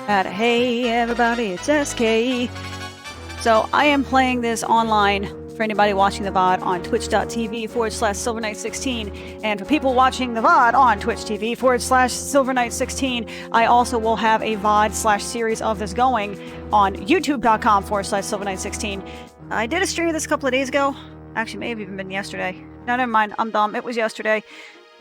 Hey everybody, it's SK. So I am playing this online for anybody watching the VOD on twitch.tv/silverknight16. And for people watching the VOD on Twitch TV/silverknight16, I also will have a VOD/series of this going on youtube.com/silverknight16. I did a stream of this a couple of days ago. Actually, may have even been yesterday. No, never mind. I'm dumb. It was yesterday.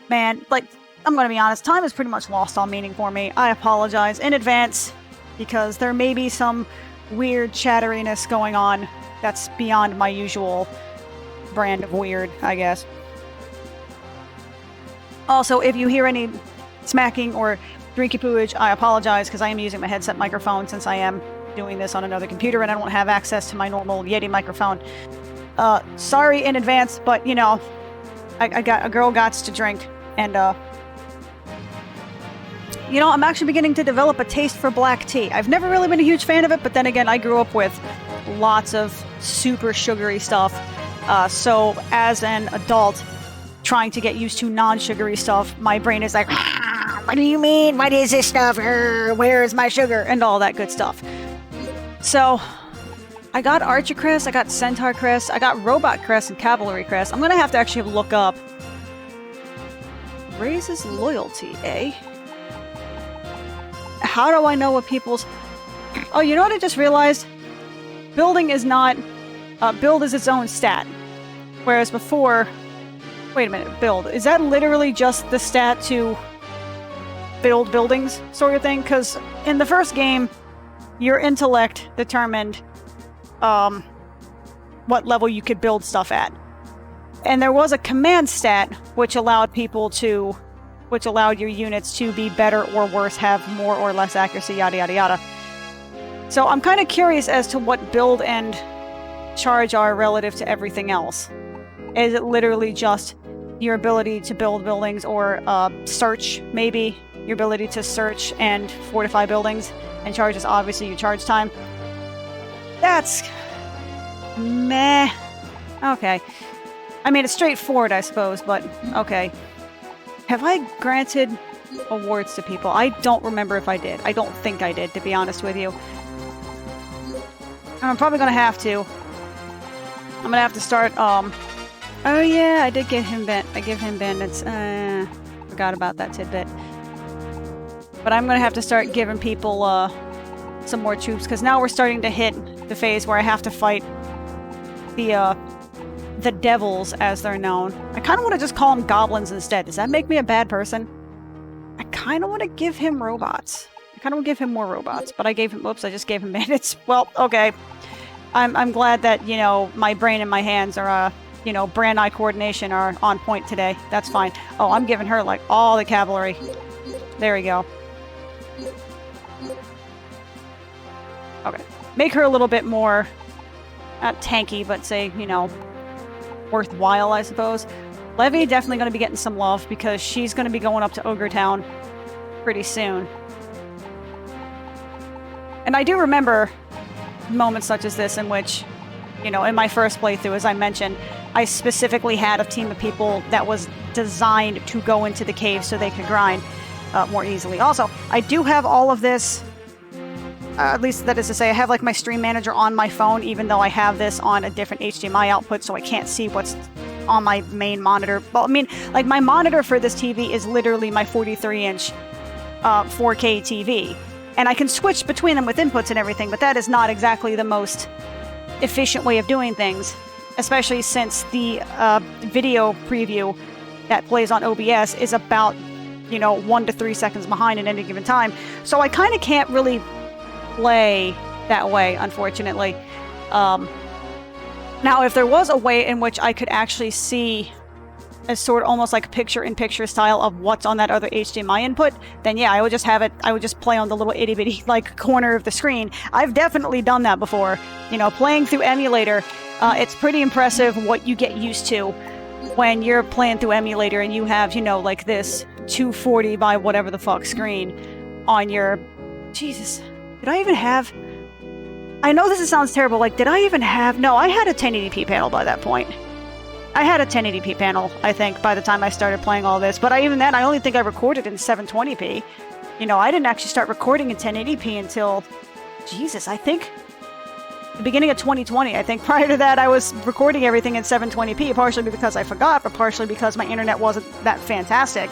Man, like, I'm going to be honest, time has pretty much lost all meaning for me. I apologize in advance because there may be some weird chatteriness going on that's beyond my usual brand of weird, I guess. Also, if you hear any smacking or drinky pooage, I apologize because I am using my headset microphone since I am doing this on another computer and I don't have access to my normal Yeti microphone. Sorry in advance, but you know, I got a girl gots to drink and you know, I'm actually beginning to develop a taste for black tea. I've never really been a huge fan of it, but then again, I grew up with lots of super sugary stuff. So as an adult trying to get used to non-sugary stuff, my brain is like, what do you mean? What is this stuff? Where is my sugar? And all that good stuff. So I got Archer Crest, I got Centaur Crest, I got Robot Crest and Cavalry Crest. I'm gonna have to actually look up. Raises loyalty, eh? How do I know what people's... Oh, you know what I just realized? Building is not... build is its own stat. Whereas before... Wait a minute, build. Is that literally just the stat to build buildings sort of thing? Because in the first game, your intellect determined what level you could build stuff at. And there was a command stat which allowed people to... which allowed your units to be better or worse, have more or less accuracy, yada yada yada. So I'm kind of curious as to what build and charge are relative to everything else. Is it literally just your ability to build buildings or search, maybe? Your ability to search and fortify buildings, and charge is obviously your charge time. That's... meh. Okay. I mean, it's straightforward, I suppose, but okay. Have I granted awards to people? I don't remember if I did. I don't think I did, to be honest with you. I'm probably gonna have to. I'm gonna have to start, oh yeah, I did give him I give him bandits. Forgot about that tidbit. But I'm gonna have to start giving people, some more troops, because now we're starting to hit the phase where I have to fight the devils, as they're known. I kind of want to just call them goblins instead. Does that make me a bad person? I kind of want to give him robots. I kind of want to give him more robots, but I gave him... Oops, I just gave him bandits. Well, okay. I'm glad that, you know, my brain and my hands are, you know, brand-eye coordination are on point today. That's fine. Oh, I'm giving her, like, all the cavalry. There we go. Okay. Make her a little bit more... not tanky, but say, you know... worthwhile, I suppose. Levy definitely going to be getting some love because she's going to be going up to Ogre Town pretty soon. And I do remember moments such as this in which, you know, in my first playthrough, as I mentioned, I specifically had a team of people that was designed to go into the cave so they could grind more easily. Also, I do have all of this, at least that is to say, I have like my stream manager on my phone, even though I have this on a different HDMI output, so I can't see what's on my main monitor. Well, I mean, like my monitor for this TV is literally my 43-inch 4K TV. And I can switch between them with inputs and everything, but that is not exactly the most efficient way of doing things, especially since the video preview that plays on OBS is about, you know, 1 to 3 seconds behind at any given time. So I kind of can't really play that way, unfortunately. Now, if there was a way in which I could actually see a sort of almost like picture-in-picture style of what's on that other HDMI input, then yeah, I would just have it, I would just play on the little itty-bitty, like, corner of the screen. I've definitely done that before. You know, playing through emulator, it's pretty impressive what you get used to when you're playing through emulator and you have, you know, like this 240 by whatever the fuck screen on your... Jesus. Did I even have... I know this sounds terrible, like, did I even have... No, I had a 1080p panel by that point. I had a 1080p panel, I think, by the time I started playing all this. But even then, I only think I recorded in 720p. You know, I didn't actually start recording in 1080p until, Jesus, I think the beginning of 2020. I think prior to that I was recording everything in 720p, partially because I forgot, but partially because my internet wasn't that fantastic.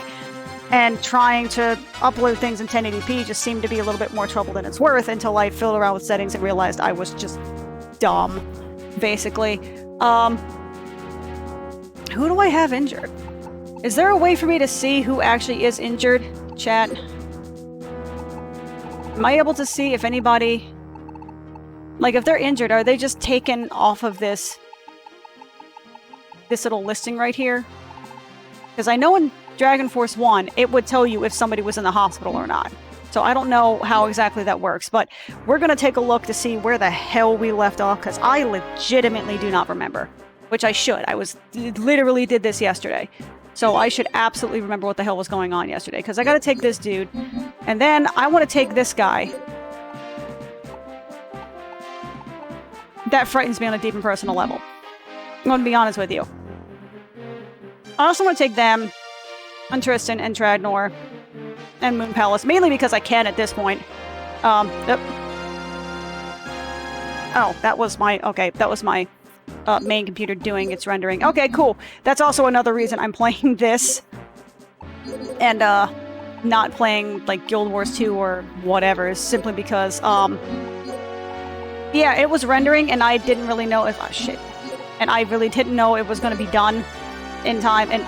And trying to upload things in 1080p just seemed to be a little bit more trouble than it's worth until I fiddled around with settings and realized I was just dumb, basically. Who do I have injured? Is there a way for me to see who actually is injured, chat? Am I able to see if anybody... Like, if they're injured, are they just taken off of this little listing right here? Because I know in Dragon Force 1, it would tell you if somebody was in the hospital or not. So I don't know how exactly that works, but we're going to take a look to see where the hell we left off, because I legitimately do not remember. Which I should. I literally did this yesterday. So I should absolutely remember what the hell was going on yesterday, because I got to take this dude, and then I want to take this guy. That frightens me on a deep and personal level. I'm going to be honest with you. I also want to take them, and Tristan, and Tragnor, and Moon Palace, mainly because I can at this point. Yep. Oh, that was my... Okay, that was my main computer doing its rendering. Okay, cool. That's also another reason I'm playing this. And, not playing, like, Guild Wars 2 or whatever, is simply because, yeah, it was rendering, and I didn't really know if... Oh, shit. And I really didn't know it was going to be done in time, and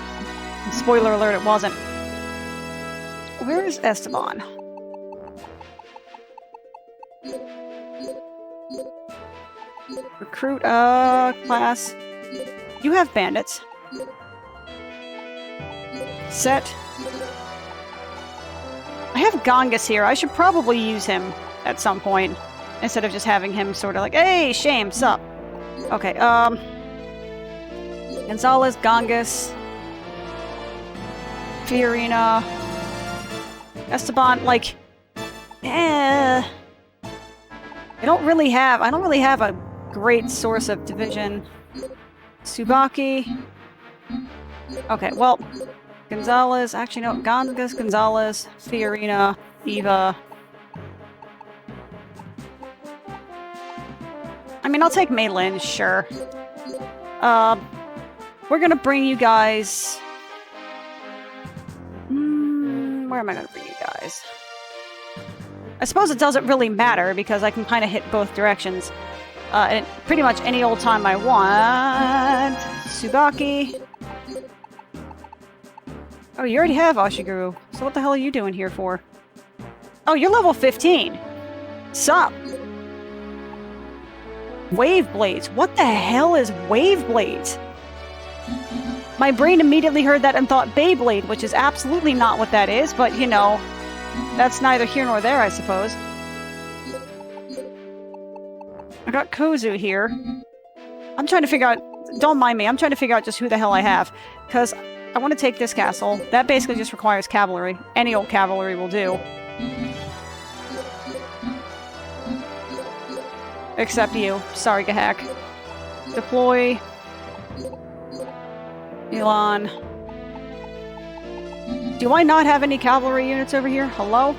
spoiler alert, it wasn't. Where is Esteban? Recruit, class. You have bandits. Set. I have Gongus here. I should probably use him at some point, instead of just having him sort of like, hey, Shame, sup? Okay, Gonzalez, Gongus, Fiorina, Esteban, like, I don't really have a great source of division. Tsubaki. Okay, well, Gonzalez, actually no, Gongus, Gonzalez, Fiorina, Eva. I mean, I'll take Maylin, sure. We're gonna bring you guys... where am I gonna bring you guys? I suppose it doesn't really matter, because I can kind of hit both directions. And pretty much any old time I want. Tsubaki. Oh, you already have Ashiguru. So what the hell are you doing here for? Oh, you're level 15. Sup? Wave Blades. What the hell is Wave Blades? My brain immediately heard that and thought Beyblade, which is absolutely not what that is, but, you know, that's neither here nor there, I suppose. I got Kozu here. I'm trying to figure out... Don't mind me, I'm trying to figure out just who the hell I have. Because I want to take this castle. That basically just requires cavalry. Any old cavalry will do. Except you. Sorry, Gahak. Deploy. Elon. Do I not have any cavalry units over here? Hello?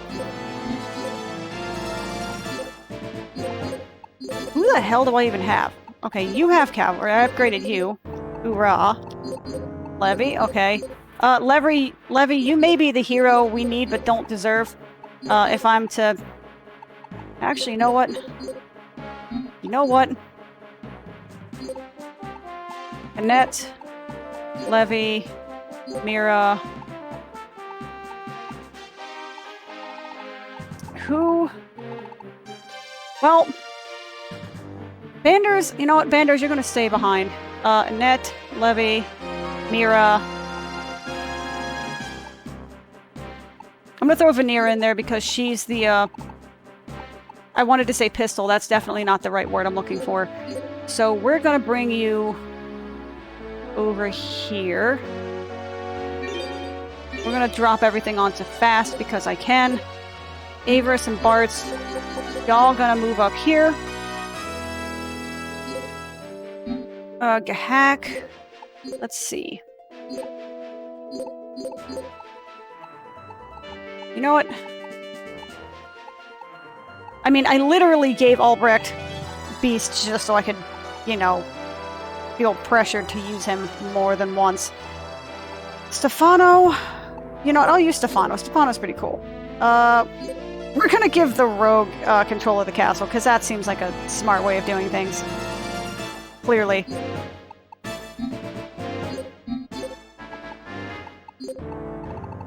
Who the hell do I even have? Okay, you have cavalry. I upgraded you. Hoorah. Levy, okay. Levy, you may be the hero we need but don't deserve. If I'm to... Actually, you know what? You know what? Annette, Levy, Mira... Who? Well... Banders, you know what, Banders, you're gonna stay behind. Annette, Levy, Mira. I'm gonna throw Vanera in there because she's the, I wanted to say pistol, that's definitely not the right word I'm looking for. So we're gonna bring you over here. We're gonna drop everything onto fast because I can. Avarice and Bart's, y'all gonna move up here. Gahak. Let's see. You know what? I mean, I literally gave Albrecht Beast just so I could, you know, feel pressured to use him more than once. Stefano... You know what, I'll use Stefano. Stefano's pretty cool. We're gonna give the rogue control of the castle, because that seems like a smart way of doing things. Clearly.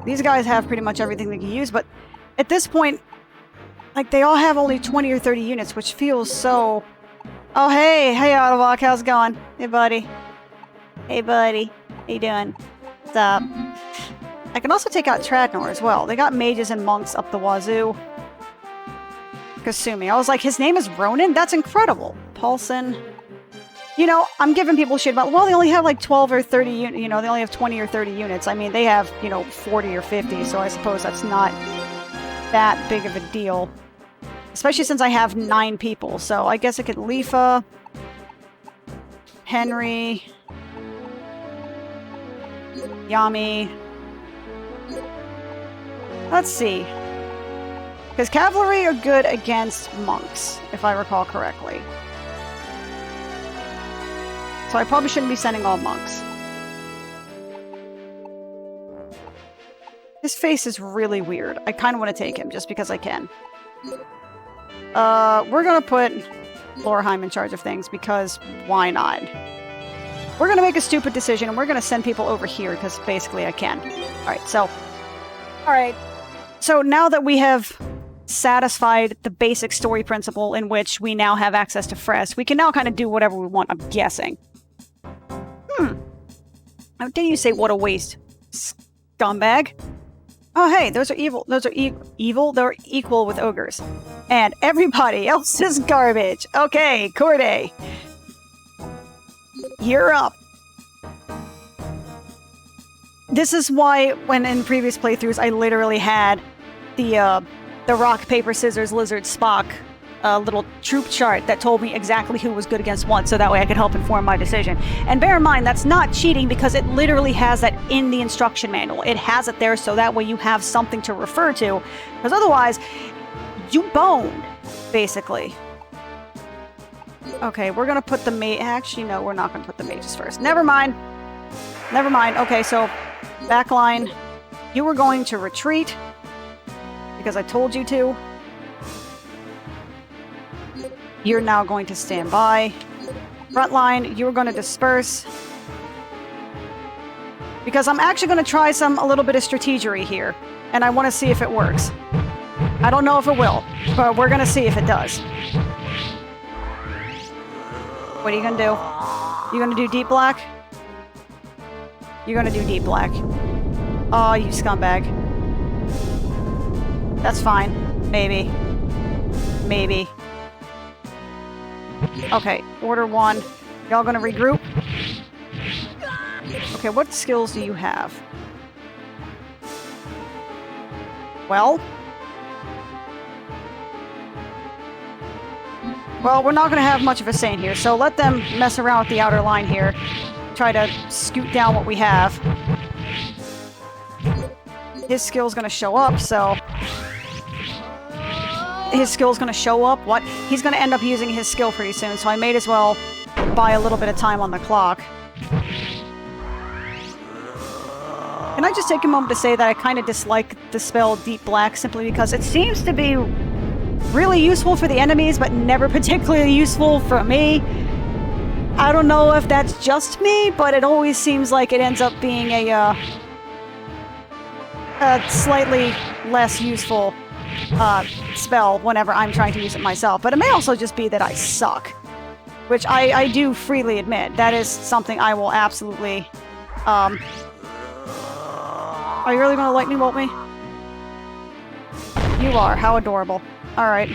These guys have pretty much everything they can use, but at this point, like, they all have only 20 or 30 units, which feels so... Oh, hey! Hey, Autobot, how's it going? Hey, buddy. Hey, buddy. How you doing? What's up? I can also take out Tradnor as well. They got mages and monks up the wazoo. Kasumi. I was like, his name is Ronin? That's incredible. Paulson. You know, I'm giving people shit about, well, they only have like 12 or 30 units. You know, they only have 20 or 30 units. I mean, they have, you know, 40 or 50, so I suppose that's not that big of a deal. Especially since I have 9 people. So I guess I could Lifa, Henry, Yami. Let's see. Because cavalry are good against monks, if I recall correctly. So I probably shouldn't be sending all monks. His face is really weird. I kind of want to take him, just because I can. We're gonna put Lorheim in charge of things, because why not? We're gonna make a stupid decision, and we're gonna send people over here, because basically I can. Alright, so... Alright. So now that we have satisfied the basic story principle in which we now have access to Frest, we can now kind of do whatever we want, I'm guessing. How dare you say what a waste, scumbag? Oh hey, those are evil. Those are evil? They're equal with ogres. And everybody else is garbage. Okay, Corday. You're up. This is why, when in previous playthroughs, I literally had the rock, paper, scissors, lizard, Spock little troop chart that told me exactly who was good against what, so that way I could help inform my decision. And bear in mind, that's not cheating, because it literally has that in the instruction manual. It has it there, so that way you have something to refer to, because otherwise, you boned, basically. Okay, we're gonna put the actually, no, we're not gonna put the mages first. Never mind. Never mind. Okay, so... Backline, you were going to retreat, because I told you to. You're now going to stand by. Frontline, you were going to disperse. Because I'm actually going to try a little bit of strategery here, and I want to see if it works. I don't know if it will, but we're going to see if it does. What are you going to do? You going to do deep black? You're gonna do deep black. Oh, you scumbag. That's fine. Maybe. Maybe. Okay, order 1. Y'all gonna regroup? Okay, what skills do you have? Well, we're not gonna have much of a say in here, so let them mess around with the outer line here. Try to scoot down what we have. His skill's gonna show up, so... His skill's gonna show up? What? He's gonna end up using his skill pretty soon, so I may as well buy a little bit of time on the clock. Can I just take a moment to say that I kind of dislike the spell Deep Black, simply because it seems to be really useful for the enemies, but never particularly useful for me. I don't know if that's just me, but it always seems like it ends up being a slightly less useful spell whenever I'm trying to use it myself. But it may also just be that I suck, which I do freely admit. That is something I will absolutely... Are you really going to lightning bolt me? You are. How adorable. Alright.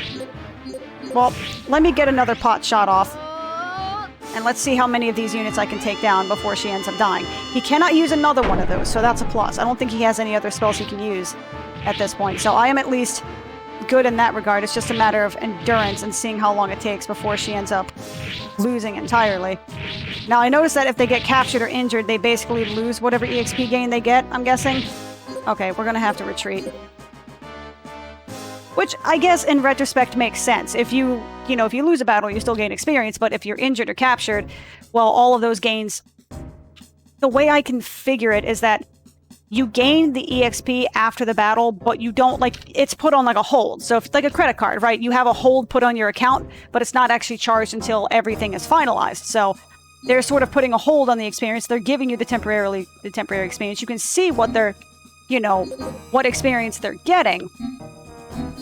Well, let me get another pot shot off. And let's see how many of these units I can take down before she ends up dying. He cannot use another one of those, so that's a plus. I don't think he has any other spells he can use at this point. So I am at least good in that regard. It's just a matter of endurance and seeing how long it takes before she ends up losing entirely. Now, I noticed that if they get captured or injured, they basically lose whatever EXP gain they get, I'm guessing. Okay, we're gonna have to retreat. Which I guess in retrospect makes sense. If you lose a battle, you still gain experience, but if you're injured or captured, well, all of those gains... The way I configure it is that you gain the EXP after the battle, but you don't, like, it's put on like a hold. So if, like a credit card, right? You have a hold put on your account, but it's not actually charged until everything is finalized. So they're sort of putting a hold on the experience. They're giving you the temporary experience. You can see what they're, what experience they're getting.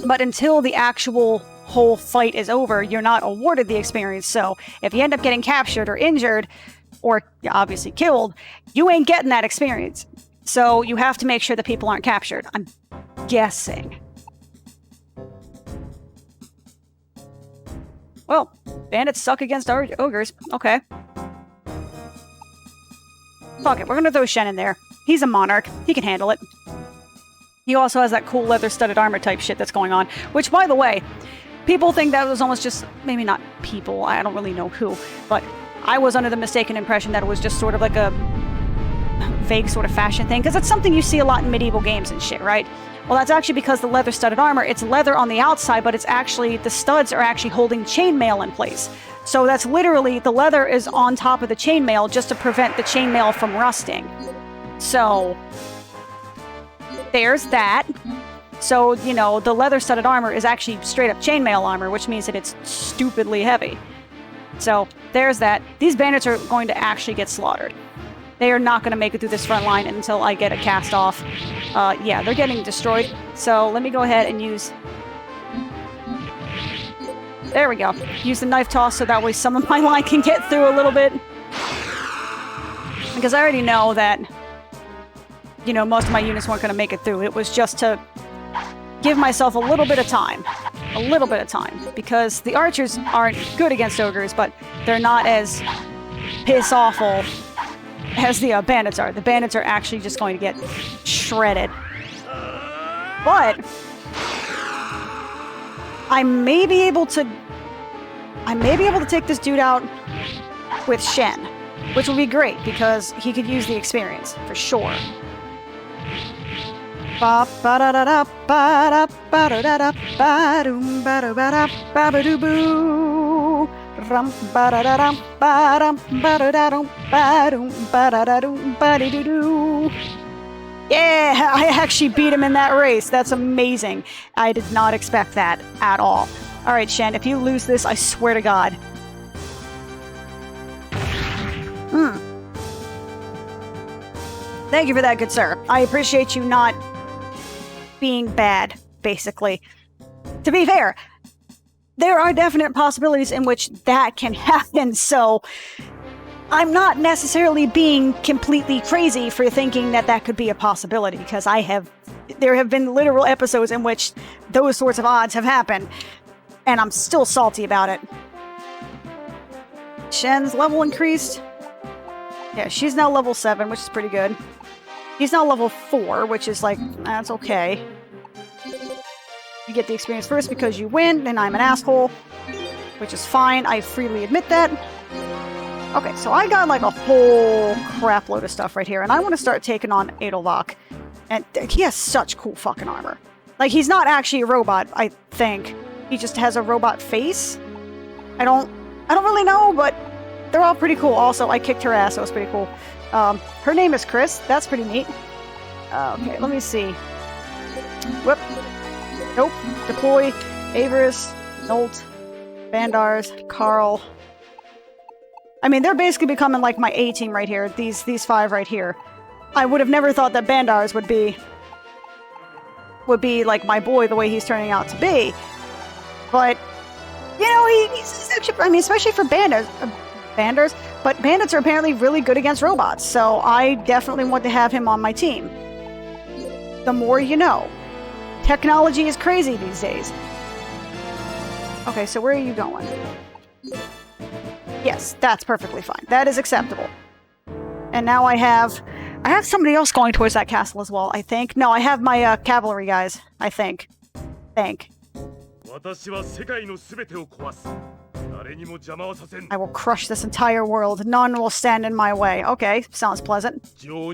But until the actual whole fight is over, you're not awarded the experience. So if you end up getting captured or injured, or obviously killed, you ain't getting that experience. So you have to make sure that people aren't captured. I'm guessing. Well, bandits suck against ogres. Okay. Fuck it, we're gonna throw Shen in there. He's a monarch. He can handle it. He also has that cool leather-studded armor type shit that's going on. Which, by the way, people think that was almost just... Maybe not people, I don't really know who. But I was under the mistaken impression that it was just sort of like a vague sort of fashion thing, because it's something you see a lot in medieval games and shit, right? Well, that's actually because the leather-studded armor, it's leather on the outside, but it's actually, the studs are actually holding chainmail in place. So that's literally, the leather is on top of the chainmail just to prevent the chainmail from rusting. So, there's that. So, the leather-studded armor is actually straight-up chainmail armor, which means that it's stupidly heavy. So, there's that. These bandits are going to actually get slaughtered. They are not going to make it through this front line until I get a cast off. Yeah, they're getting destroyed. So let me go ahead and use... There we go. Use the knife toss so that way some of my line can get through a little bit. Because I already know that, most of my units weren't going to make it through. It was just to give myself a little bit of time. A little bit of time. Because the archers aren't good against ogres, but they're not as piss-awful as the bandits are. The bandits are actually just going to get shredded. But I may be able to take this dude out with Shen, which will be great because he could use the experience for sure. Yeah, I actually beat him in that race. That's amazing. I did not expect that at all. Alright, Shen, if you lose this, I swear to God. Thank you for that, good sir. I appreciate you not being bad, basically. To be fair, there are definite possibilities in which that can happen, so I'm not necessarily being completely crazy for thinking that that could be a possibility, because there have been literal episodes in which those sorts of odds have happened, and I'm still salty about it. Shen's level increased. Yeah, she's now level 7, which is pretty good. He's now level 4, which is like, that's okay. You get the experience first because you win, and I'm an asshole. Which is fine, I freely admit that. Okay, so I got like a whole crap load of stuff right here, and I want to start taking on Edelvach. And he has such cool fucking armor. Like, he's not actually a robot, I think. He just has a robot face. I don't really know, but they're all pretty cool. Also, I kicked her ass, so it was pretty cool. Her name is Chris. That's pretty neat. Okay, let me see. Whoop. Nope. Deploy. Averis. Nolt. Bandars. Carl. I mean, they're basically becoming like my A-team right here. These 5 right here. I would have never thought that Bandars would be like my boy the way he's turning out to be. But, he's actually, I mean, especially for banders, but bandits are apparently really good against robots, so I definitely want to have him on my team. The more you know. Technology is crazy these days. Okay, so where are you going? Yes, that's perfectly fine. That is acceptable. And now I have somebody else going towards that castle as well, I think. No, I have my cavalry guys, I think. I will crush this entire world. None will stand in my way. Okay, sounds pleasant. Oh,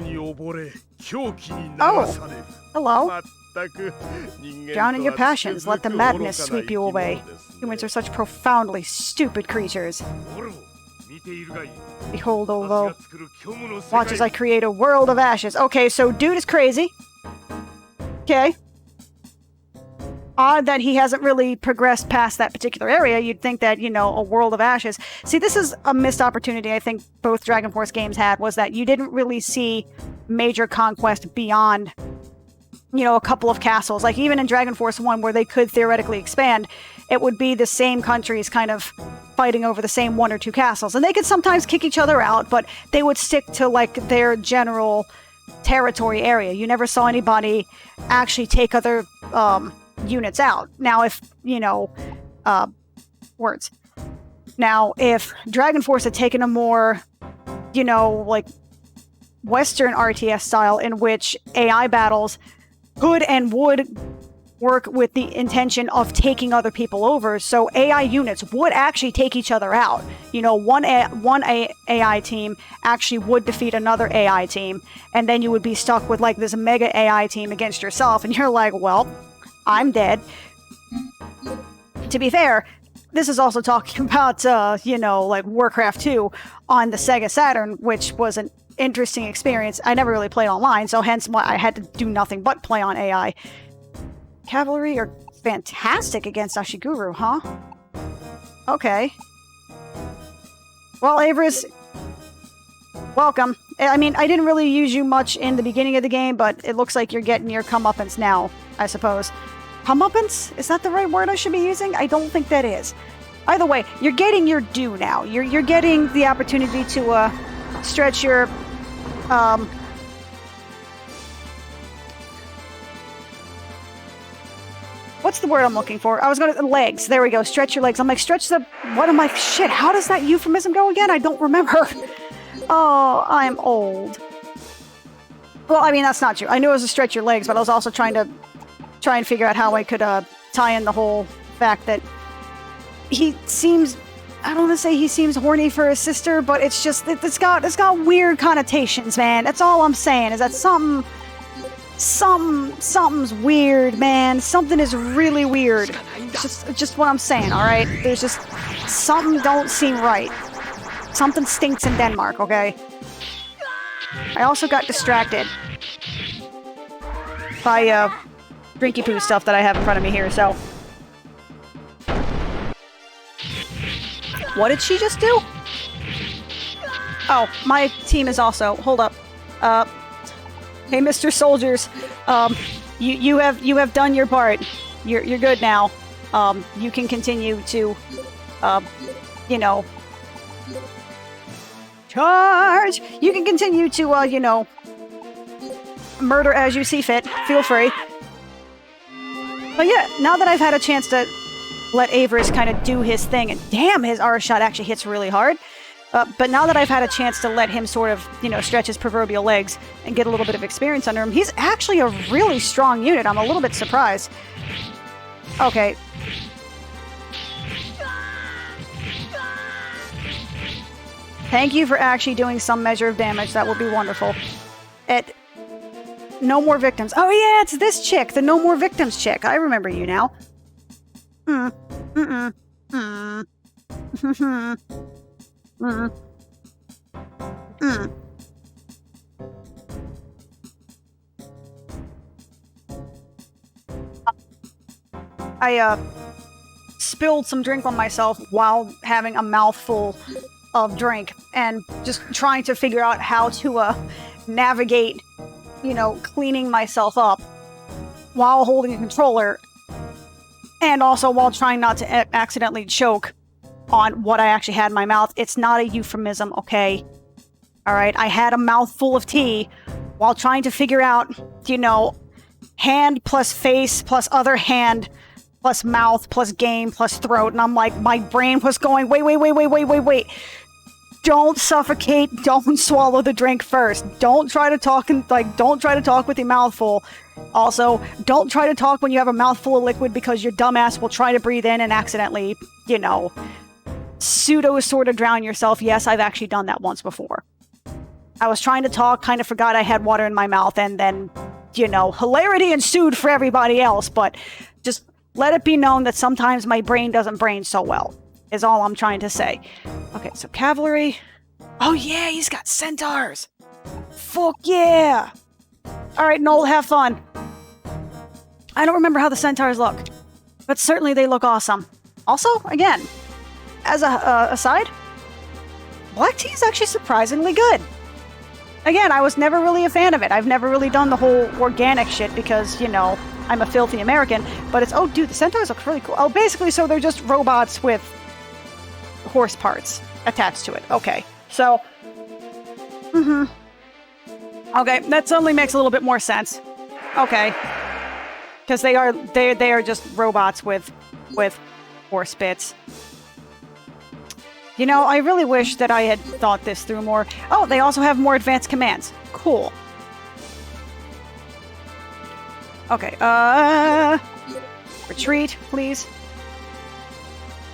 hello. Drown in your passions, let the madness sweep you away. Humans are such profoundly stupid creatures. Behold, although, watch as I create a world of ashes. Okay, so dude is crazy. Okay. Odd that he hasn't really progressed past that particular area. You'd think that, you know, a world of ashes. See, this is a missed opportunity I think both Dragon Force games had, was that you didn't really see major conquest beyond, you know, a couple of castles. Like, even in Dragon Force 1, where they could theoretically expand, it would be the same countries kind of fighting over the same one or two castles. And they could sometimes kick each other out, but they would stick to, like, their general territory area. You never saw anybody actually take other, units out. Now, if, you know, words. Now, if Dragon Force had taken a more, you know, like, Western RTS style in which AI battles could and would work with the intention of taking other people over, so AI units would actually take each other out. You know, one AI team actually would defeat another AI team, and then you would be stuck with, like, this mega AI team against yourself, and you're like, well, I'm dead. To be fair, this is also talking about, you know, like Warcraft 2 on the Sega Saturn, which was an interesting experience. I never really played online, so hence why I had to do nothing but play on AI. Cavalry are fantastic against Ashiguru, huh? Okay. Well, Avris, welcome. I mean, I didn't really use you much in the beginning of the game, but it looks like you're getting your comeuppance now, I suppose. Comeuppance? Is that the right word I should be using? I don't think that is. Either way, you're getting your due now. You're getting the opportunity to stretch your what's the word I'm looking for? I was gonna legs. There we go. Stretch your legs. I'm like, stretch the. What am I? Shit. How does that euphemism go again? I don't remember. Oh, I'm old. Well, I mean, that's not true. I knew it was to stretch your legs, but I was also trying and figure out how I could tie in the whole fact that he seems. I don't want to say he seems horny for his sister, but it's just it's got weird connotations, man. That's all I'm saying. Is that something's weird, man. Something is really weird. Just what I'm saying. All right. There's just something don't seem right. Something stinks in Denmark. Okay. I also got distracted by drinky poo stuff that I have in front of me here. So. What did she just do? Oh, my team is also. Hold up. Hey, Mr. Soldiers. You have done your part. You're good now. You can continue to, you know, charge. You can continue to, you know, murder as you see fit. Feel free. But yeah, now that I've had a chance to let Avris kind of do his thing, and damn, his R shot actually hits really hard. But now that I've had a chance to let him sort of, you know, stretch his proverbial legs and get a little bit of experience under him, he's actually a really strong unit. I'm a little bit surprised. Okay. Thank you for actually doing some measure of damage. That would be wonderful. No more victims. Oh yeah, it's this chick, the no more victims chick. I remember you now. I spilled some drink on myself while having a mouthful of drink and just trying to figure out how to navigate, you know, cleaning myself up while holding a controller, and also while trying not to accidentally choke on what I actually had in my mouth. It's not a euphemism, okay? Alright, I had a mouthful of tea while trying to figure out, you know, hand plus face plus other hand plus mouth plus game plus throat, and I'm like, my brain was going, wait. Don't suffocate, don't swallow the drink first. Don't try to talk with your mouth full. Also, don't try to talk when you have a mouthful of liquid, because your dumbass will try to breathe in and accidentally, you know, pseudo sort of drown yourself. Yes, I've actually done that once before. I was trying to talk, kind of forgot I had water in my mouth, and then you know, hilarity ensued for everybody else, but just let it be known that sometimes my brain doesn't brain so well, is all I'm trying to say. Okay, so cavalry. Oh yeah, he's got centaurs. Fuck yeah. All right, Noel, have fun. I don't remember how the centaurs look, but certainly they look awesome. Also, again, as a aside, black tea is actually surprisingly good. Again, I was never really a fan of it. I've never really done the whole organic shit because, you know, I'm a filthy American. But it's, oh, dude, the centaurs look really cool. Oh, basically, so they're just robots with horse parts attached to it. Okay, so, okay, that suddenly makes a little bit more sense. Okay, because they are just robots with horse bits. You know, I really wish that I had thought this through more. Oh, they also have more advanced commands. Cool. Okay, retreat, please.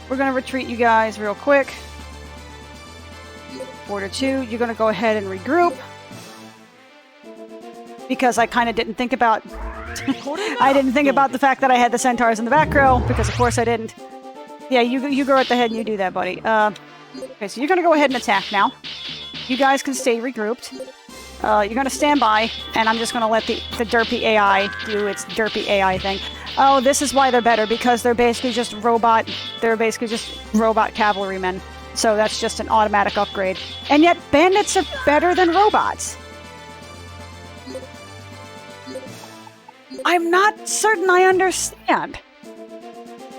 We're gonna retreat you guys real quick. Order 2, you're gonna go ahead and regroup. Because I kind of didn't think about... I didn't think about the fact that I had the centaurs in the back row, because of course I didn't. Yeah, you go right ahead and you do that, buddy. Okay, so you're gonna go ahead and attack now. You guys can stay regrouped. You're gonna stand by, and I'm just gonna let the derpy AI do its derpy AI thing. Oh, this is why they're better, because they're basically just robot cavalrymen. So that's just an automatic upgrade. And yet, bandits are better than robots. I'm not certain I understand.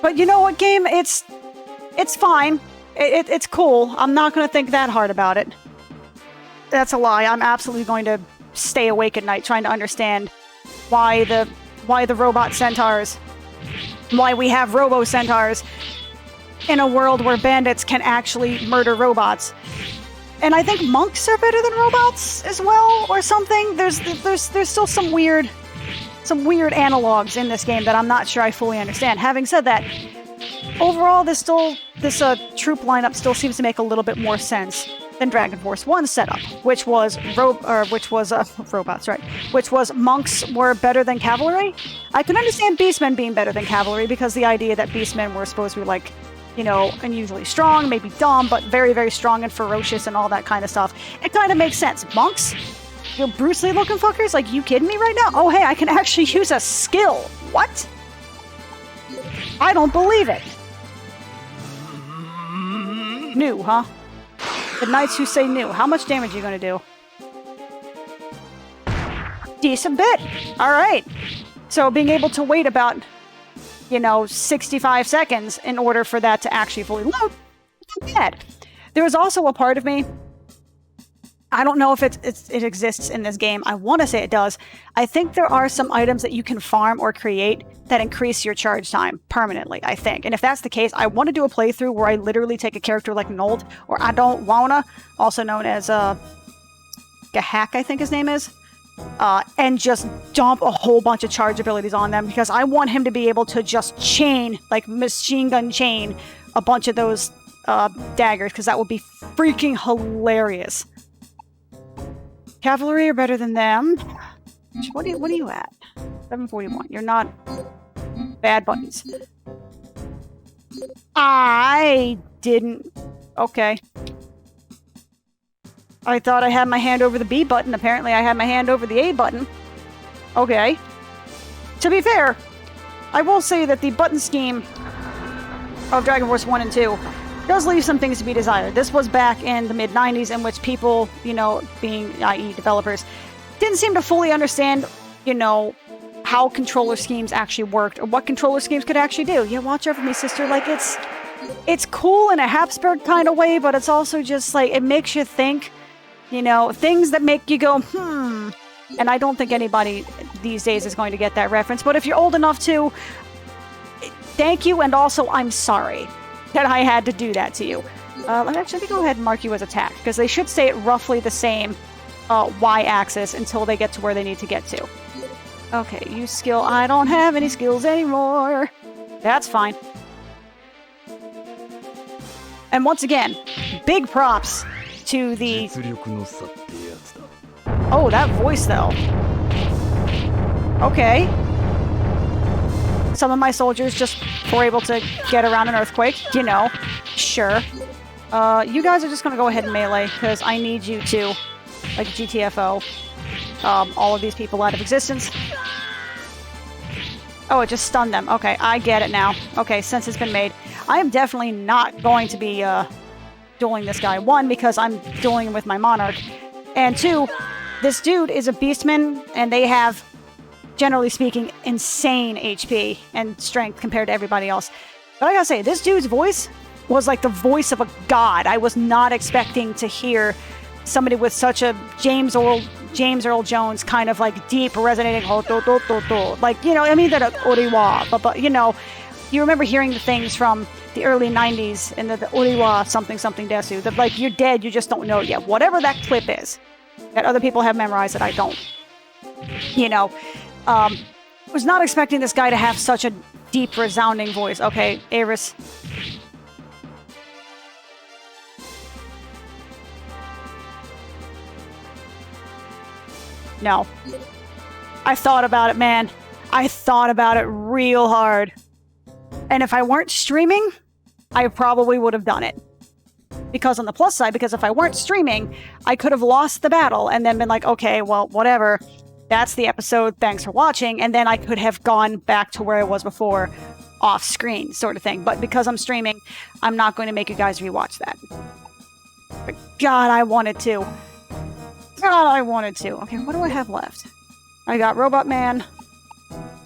But you know what, game? It's fine. It's cool. I'm not going to think that hard about it. That's a lie. I'm absolutely going to stay awake at night trying to understand why the robot centaurs, why we have robo centaurs in a world where bandits can actually murder robots. And I think monks are better than robots as well, or something. There's still some weird analogs in this game that I'm not sure I fully understand. Having said that, overall, this troop lineup still seems to make a little bit more sense than Dragon Force 1's setup, which was robots, right? Which was monks were better than cavalry. I can understand beastmen being better than cavalry because the idea that beastmen were supposed to be like, you know, unusually strong, maybe dumb, but very, very strong and ferocious and all that kind of stuff. It kind of makes sense. Monks? You Bruce Lee looking fuckers? Like, you kidding me right now? Oh, hey, I can actually use a skill. What? I don't believe it. New, huh? The knights who say new. How much damage are you going to do? Decent bit. All right. So being able to wait about, you know, 65 seconds in order for that to actually fully load, not bad. There was also a part of me, I don't know if it exists in this game. I want to say it does. I think there are some items that you can farm or create that increase your charge time permanently, I think. And if that's the case, I want to do a playthrough where I literally take a character like Nold, or I don't wanna, also known as Gahak, I think his name is, and just dump a whole bunch of charge abilities on them, because I want him to be able to just chain, like machine gun chain, a bunch of those daggers, because that would be freaking hilarious. Cavalry are better than them. What are you at? 741. You're not bad buttons. I didn't. Okay. I thought I had my hand over the B button. Apparently I had my hand over the A button. Okay. To be fair, I will say that the button scheme of Dragon Force 1 and 2 does leave some things to be desired. This was back in the mid-90s, in which people, you know, being, i.e. developers, didn't seem to fully understand, you know, how controller schemes actually worked, or what controller schemes could actually do. Yeah, watch over me, sister. Like, it's cool in a Habsburg kind of way, but it's also just, like, it makes you think, you know, things that make you go, And I don't think anybody these days is going to get that reference, but if you're old enough to, thank you, and also, I'm sorry that I had to do that to you. Let me go ahead and mark you as attack, because they should stay at roughly the same y-axis until they get to where they need to get to. Okay, use skill. I don't have any skills anymore. That's fine. And once again, big props to the... Oh, that voice, though. Okay. Some of my soldiers just were able to get around an earthquake. You know. Sure. You guys are just gonna go ahead and melee, because I need you to, like GTFO, all of these people out of existence. Oh, it just stunned them. Okay, I get it now. Okay, sense has been made. I am definitely not going to be, dueling this guy. One, because I'm dueling him with my Monarch. And two, this dude is a Beastman, and they have, generally speaking, insane HP and strength compared to everybody else. But I gotta say, this dude's voice was like the voice of a god. I was not expecting to hear somebody with such a James Earl Jones kind of like deep resonating like, you know, I mean that Oriwa, but you know, you remember hearing the things from the early 90s and the Oriwa something desu that like you're dead, you just don't know it yet. Whatever that clip is that other people have memorized that I don't. You know, was not expecting this guy to have such a deep resounding voice. Okay, Aris. No. I thought about it, man. I thought about it real hard. And if I weren't streaming, I probably would have done it. Because on the plus side, because if I weren't streaming, I could have lost the battle and then been like, okay, well, whatever. That's the episode. Thanks for watching. And then I could have gone back to where I was before, off screen, sort of thing. But because I'm streaming, I'm not going to make you guys rewatch that. But God, I wanted to. God, I wanted to. Okay, what do I have left? I got Robot Man.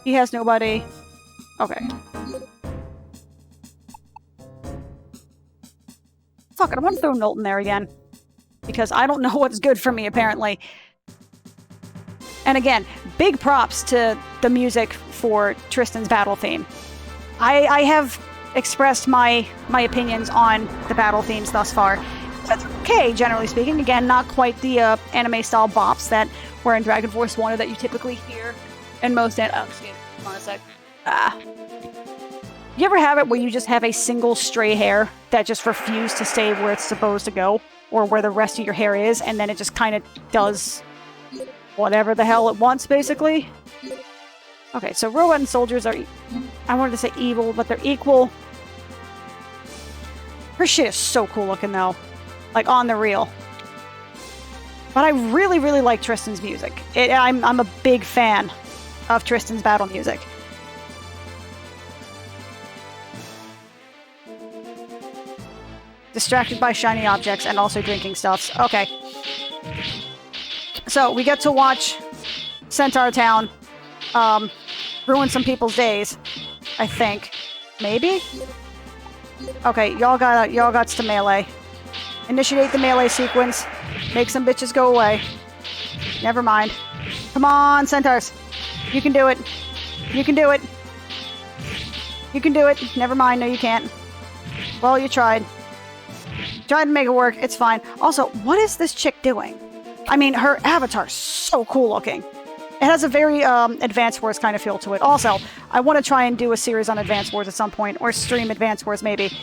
He has nobody. Okay. Fuck it, I want to throw Nolton there again. Because I don't know what's good for me, apparently. And again, big props to the music for Tristan's battle theme. I have expressed my opinions on the battle themes thus far. That's okay, generally speaking. Again, not quite the anime-style bops that were in Dragon Force 1 or that you typically hear in most... Oh, excuse me. Hold on a sec. You ever have it where you just have a single stray hair that just refused to stay where it's supposed to go? Or where the rest of your hair is, and then it just kind of does whatever the hell it wants, basically? Okay, so robot and soldiers are... I wanted to say evil, but they're equal. Her shit is so cool looking, though. Like, on the real. But I really, really like Tristan's music. I'm a big fan of Tristan's battle music. Distracted by shiny objects and also drinking stuffs. Okay. So, we get to watch Centaur Town ruin some people's days. I think. Maybe? Okay, y'all got to melee. Initiate the melee sequence. Make some bitches go away. Never mind. Come on, Centaurs. You can do it. You can do it. You can do it. Never mind. No, you can't. Well, you tried. Tried to make it work. It's fine. Also, what is this chick doing? I mean, her avatar's so cool looking. It has a very Advance Wars kind of feel to it. Also, I want to try and do a series on Advance Wars at some point, or stream Advance Wars maybe.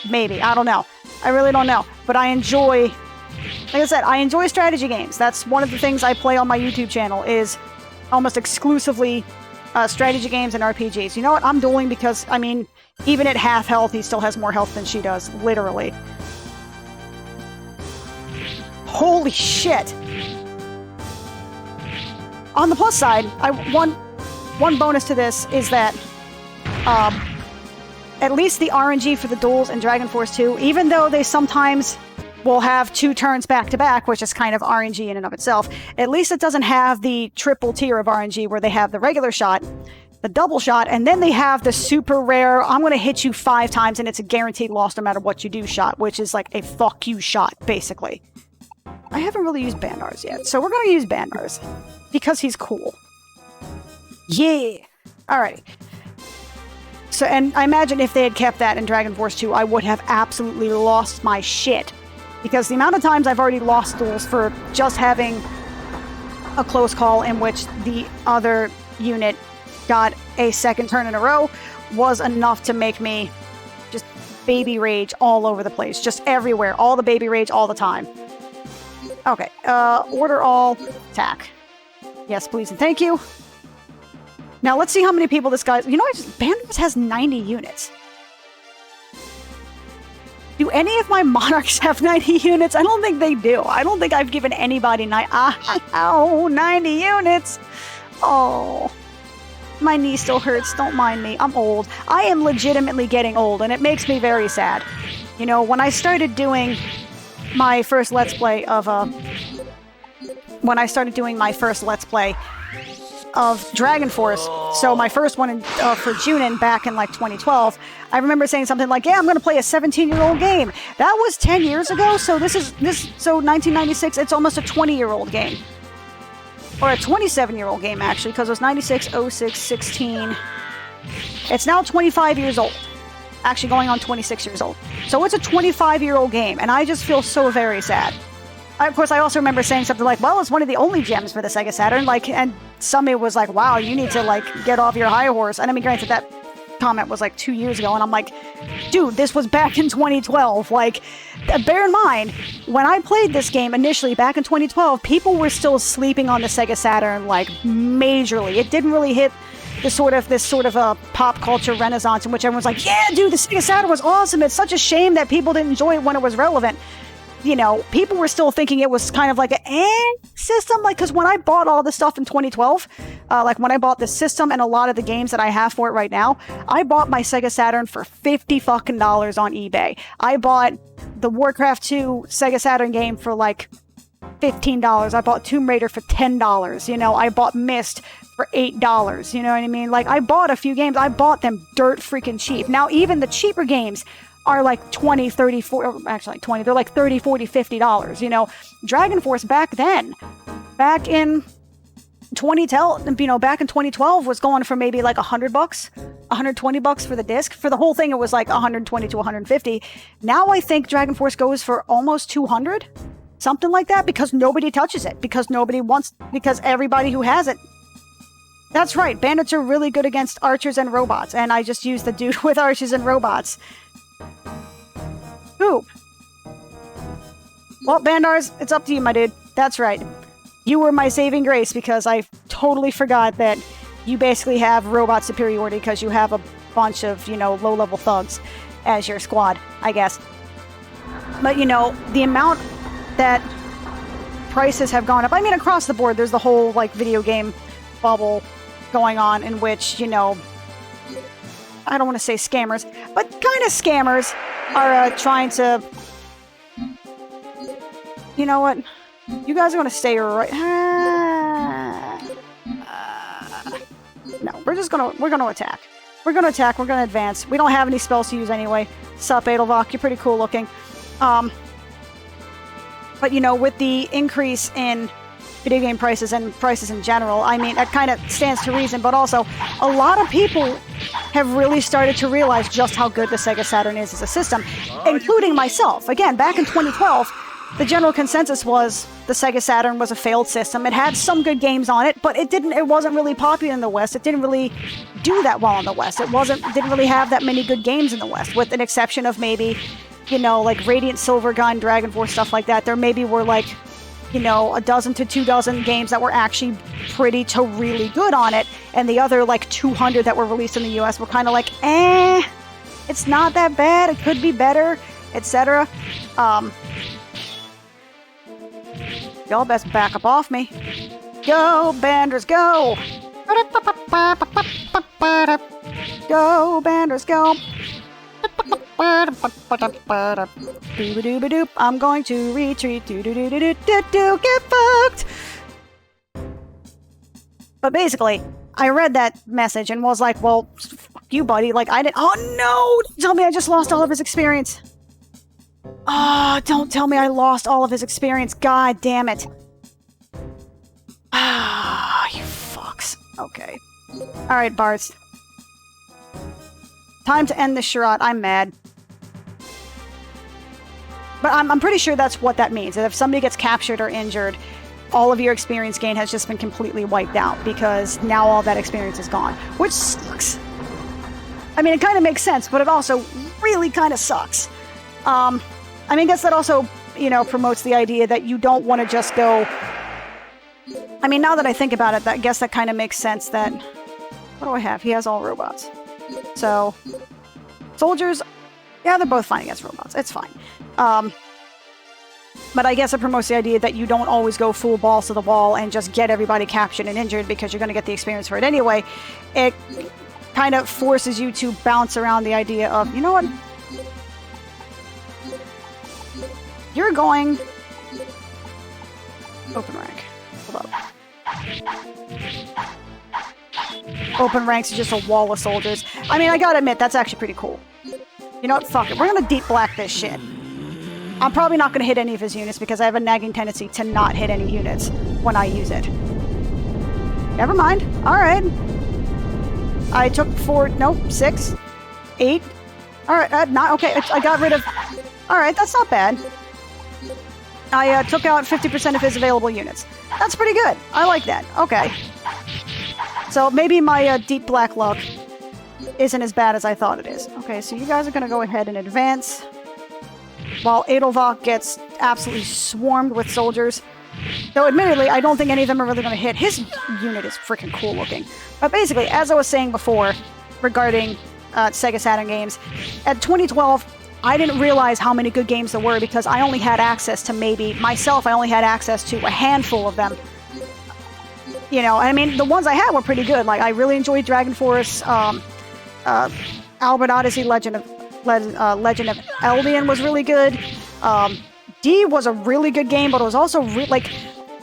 Maybe. I don't know. I really don't know. But I enjoy... Like I said, I enjoy strategy games. That's one of the things I play on my YouTube channel, is almost exclusively strategy games and RPGs. You know what? I'm dueling because, I mean, even at half health, he still has more health than she does. Literally. Holy shit! On the plus side, one bonus to this is that at least the RNG for the duels in Dragon Force 2, even though they sometimes will have 2 turns back-to-back, which is kind of RNG in and of itself, at least it doesn't have the triple tier of RNG where they have the regular shot, the double shot, and then they have the super rare, I'm going to hit you 5 times and it's a guaranteed loss no matter what you do shot, which is like a fuck you shot, basically. I haven't really used Bandars yet, so we're going to use Bandars. Because he's cool. Yeah! Alrighty. So, and I imagine if they had kept that in Dragon Force 2, I would have absolutely lost my shit. Because the amount of times I've already lost duels for just having a close call in which the other unit got a second turn in a row was enough to make me just baby rage all over the place. Just everywhere. All the baby rage all the time. Okay. Order all. Attack. Yes, please and thank you. Now, let's see how many people this guy's... You know, Bandos has 90 units. Do any of my Monarchs have 90 units? I don't think they do. I don't think I've given anybody 90 units. Oh, my knee still hurts. Don't mind me. I'm old. I am legitimately getting old, and it makes me very sad. You know, when I started doing my first Let's Play of Dragon Force, so my first one for Junin back in like 2012, I remember saying something like, yeah, I'm going to play a 17-year-old game. That was 10 years ago, so so 1996, it's almost a 20-year-old game. Or a 27-year-old game, actually, because it was 96, 06, 16. It's now 25 years old. Actually going on 26 years old. So it's a 25-year-old game, and I just feel so very sad. Of course, I also remember saying something like, well, it's one of the only gems for the Sega Saturn, like, and somebody was like, wow, you need to, like, get off your high horse. And I mean, granted, that comment was like 2 years ago, and I'm like, dude, this was back in 2012. Like, bear in mind, when I played this game initially back in 2012, people were still sleeping on the Sega Saturn, like, majorly. It didn't really hit this sort of a pop culture renaissance in which everyone's like, yeah, dude, the Sega Saturn was awesome. It's such a shame that people didn't enjoy it when it was relevant. You know, people were still thinking it was kind of like an system, like, because when I bought all this stuff in 2012, like when I bought the system and a lot of the games that I have for it right now, I bought my Sega Saturn for $50 fucking on eBay. I bought the Warcraft 2 Sega Saturn game for like $15. I bought Tomb Raider for $10. You know, I bought Myst for $8. You know what I mean? Like, I bought a few games. I bought them dirt freaking cheap. Now, even the cheaper games are like 20, 30, 40, actually like 20, they're like 30, 40, $50, you know. Dragon Force back then, back in 2012, you know, back in 2012 was going for maybe like $100, $120 for the disc. For the whole thing, it was like 120 to 150. Now I think Dragon Force goes for almost 200, something like that, because nobody touches it, because nobody wants, because everybody who has it. That's right, bandits are really good against archers and robots, and I just used the dude with archers and robots. Ooh. Well, Bandars, it's up to you, my dude. That's right. You were my saving grace, because I totally forgot that you basically have robot superiority because you have a bunch of, you know, low-level thugs as your squad, I guess. But, you know, the amount that prices have gone up, I mean, across the board, there's the whole, like, video game bubble going on in which, you know, I don't want to say scammers, but kind of scammers are trying to... You know what? You guys are going to stay right... no, we're going to attack. We're going to attack, we're going to advance. We don't have any spells to use anyway. Sup, Edelvok, you're pretty cool looking. But, you know, with the increase in video game prices and prices in general, I mean, that kind of stands to reason, but also a lot of people have really started to realize just how good the Sega Saturn is as a system, including myself. Again, back in 2012, the general consensus was the Sega Saturn was a failed system. It had some good games on it, but it wasn't really popular in the West. It didn't really do that well in the West. It didn't really have that many good games in the West, with an exception of maybe, you know, like Radiant Silvergun, Dragon Force, stuff like that. There maybe were like, you know, a dozen to 24 games that were actually pretty to really good on it, and the other like 200 that were released in the US were kind of like, it's not that bad, it could be better, etc. Y'all best back up off me. Go, Banders, go! Go, Banders, go! I'm going to retreat. Get fucked. But basically, I read that message and was like, well, fuck you, buddy. Like, I didn't. Oh no! Don't tell me I just lost all of his experience. Oh, don't tell me I lost all of his experience. God damn it. Ah, you fucks. Okay. Alright, Bards. Time to end this charade. I'm mad. But I'm pretty sure that's what that means. That if somebody gets captured or injured, all of your experience gain has just been completely wiped out, because now all that experience is gone. Which sucks. I mean, it kind of makes sense, but it also really kind of sucks. I mean, I guess that also, you know, promotes the idea that you don't want to just go... I mean, now that I think about it, I guess that kind of makes sense that What do I have? He has all robots. So, soldiers, yeah, they're both fine against robots. It's fine. But I guess it promotes the idea that you don't always go full balls to the wall and just get everybody captured and injured because you're going to get the experience for it anyway. It kind of forces you to bounce around the idea of, you know what? You're going... Open rank. Hold up. Open ranks is just a wall of soldiers. I mean, I gotta admit, that's actually pretty cool. You know what? Fuck it. We're gonna deep black this shit. I'm probably not gonna hit any of his units because I have a nagging tendency to not hit any units when I use it. Never mind. Alright. I took 4... Nope. 6. 8. Alright. Not... Okay. I got rid of... Alright. That's not bad. I took out 50% of his available units. That's pretty good. I like that. Okay. So maybe my deep black luck isn't as bad as I thought it is. Okay, so you guys are going to go ahead and advance. While Edelvach gets absolutely swarmed with soldiers. Though admittedly, I don't think any of them are really going to hit. His unit is freaking cool looking. But basically, as I was saying before, regarding Sega Saturn games, at 2012... I didn't realize how many good games there were because I only had access to I only had access to a handful of them. You know, I mean, the ones I had were pretty good. Like, I really enjoyed Dragon Force, Albert Odyssey, Legend of Eldian was really good. D was a really good game, but it was also,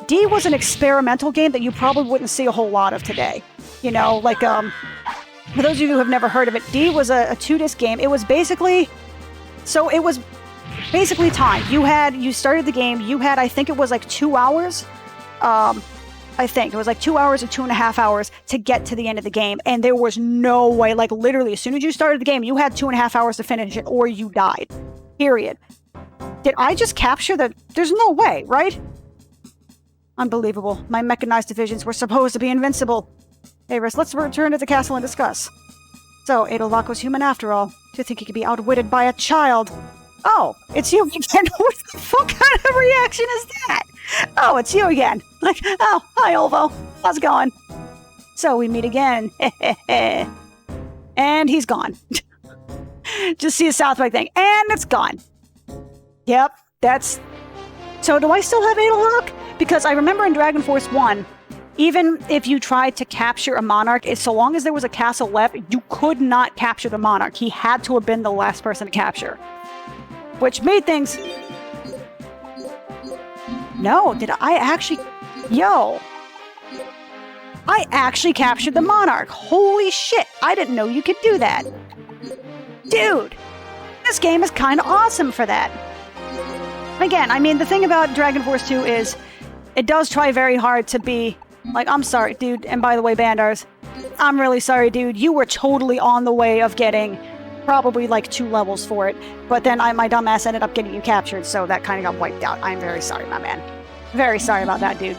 D was an experimental game that you probably wouldn't see a whole lot of today. You know, like, for those of you who have never heard of it, D was a 2-disc game. It was basically... So it was basically time. You started the game, you had, I think it was like 2 hours. I think it was like 2 hours or 2.5 hours to get to the end of the game. And there was no way, like literally, as soon as you started the game, you had 2.5 hours to finish it or you died. Period. Did I just capture the... There's no way, right? Unbelievable. My mechanized divisions were supposed to be invincible. Hey, Riss, let's return to the castle and discuss. So, Edelvach was human after all. To think he could be outwitted by a child. Oh, it's you again. What the fuck kind of reaction is that? Oh, it's you again. Like, oh, hi, Olvo. How's it going? So, we meet again. And he's gone. Just see a South Park thing. And it's gone. Yep, that's... So, do I still have Edelvach? Because I remember in Dragon Force 1... Even if you tried to capture a monarch, so long as there was a castle left, you could not capture the monarch. He had to have been the last person to capture. Which made things... No, did I actually... Yo! I actually captured the monarch. Holy shit, I didn't know you could do that. Dude! This game is kind of awesome for that. Again, I mean, the thing about Dragon Force 2 is... It does try very hard to be... Like, I'm sorry, dude. And by the way, Bandars, I'm really sorry, dude. You were totally on the way of getting probably like 2 levels for it. But then my dumbass ended up getting you captured, so that kind of got wiped out. I'm very sorry, my man. Very sorry about that, dude.